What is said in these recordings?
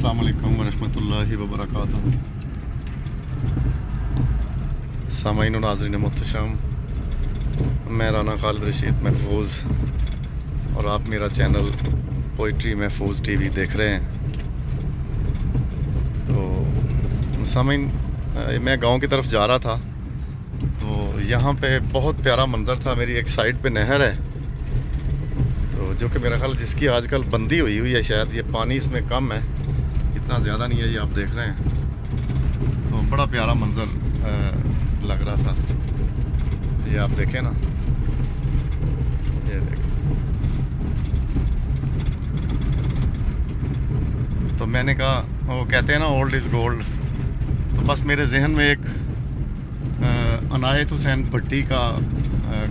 अस्सलामु अलैकुम वरहमतुल्लाहि वबरकातुहू। सामाईन व नाज़रीन मुहतरम, मैं राना खालिद रशीद महफूज और आप मेरा चैनल पोइट्री महफूज टीवी देख रहे हैं। तो सामाईन, मैं गांव की तरफ जा रहा था तो यहाँ पे बहुत प्यारा मंज़र था। मेरी एक साइड पे नहर है तो जो कि मेरा ख्याल जिसकी आजकल बंदी हुई है, शायद ये पानी इसमें कम है, इतना ज़्यादा नहीं है। ये आप देख रहे हैं तो बड़ा प्यारा मंज़र लग रहा था। ये आप देखें ना, ये देखें। तो मैंने कहा, वो कहते हैं ना ओल्ड इज़ गोल्ड, तो बस मेरे जहन में एक अनायत हुसैन भट्टी का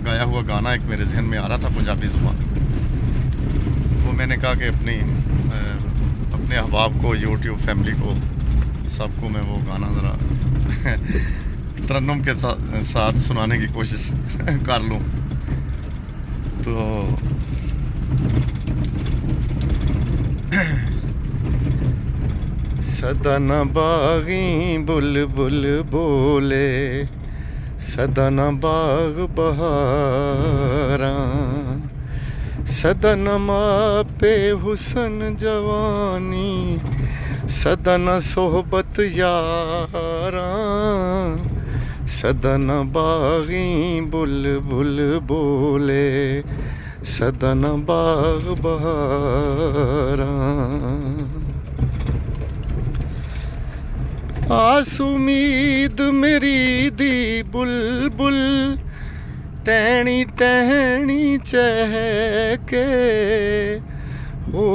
गाया हुआ गाना एक मेरे जहन में आ रहा था, पंजाबी ज़ुबान। वो मैंने कहा कि अपने अहबाब को, यूट्यूब फैमिली को, सबको मैं वो गाना ज़रा तरन्नुम के साथ सुनाने की कोशिश कर लूँ। तो सदा न बागी बुलबुल बोले, सदा न बाग बहारा, सदा न मापे हुसन जवानी, सदा न सोहबत यारा, सदा न बागी बुलबुल बोले, सदा न बाग बहारा। आस उम्मीद मेरी दी बुलबुल, टहनी टहनी चहके हो,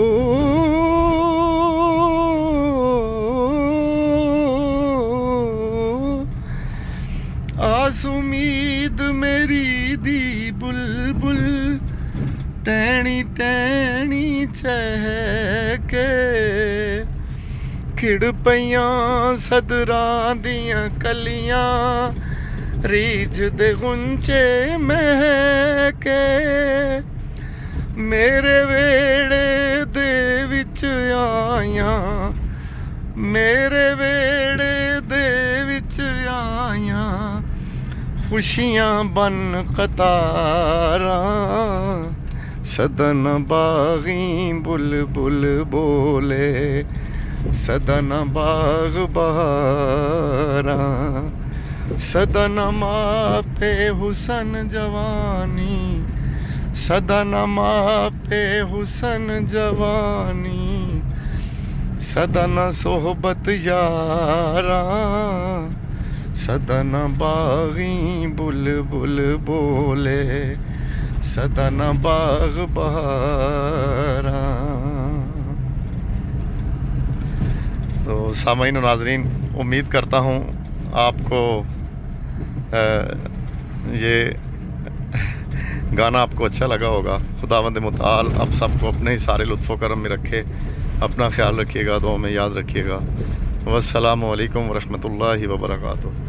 आस उम्मीद मेरी दी बुलबुल, टहनी टहनी चहके, खिड़ पईयां सदरां दियां कलियां, रीझ दे गुंचे महके, मेरे वेड़े दे विच आइयां, मेरे वेड़े दे विच आइयां, खुशियां बन कतारां, सदा न बागी बुलबुल बोले, सदा न बाग बहारा, सदा न मापे हुसन जवानी, सदा न मापे हुसन जवानी, सदा न सोहबत यारा, सदा न बागी बुलबुल बोले, सदा न बाग बहारा। तो सामाईन व नाज़रीन, उम्मीद करता हूँ आपको ये गाना आपको अच्छा लगा होगा। खुदावंद मुताल आप सबको अपने ही सारे लुत्फ़ करम में रखे। अपना ख्याल रखिएगा, दुआ में याद रखिएगा। वस्सलामु अलैकुम वरहमतुल्लाहि वबरकातुहू।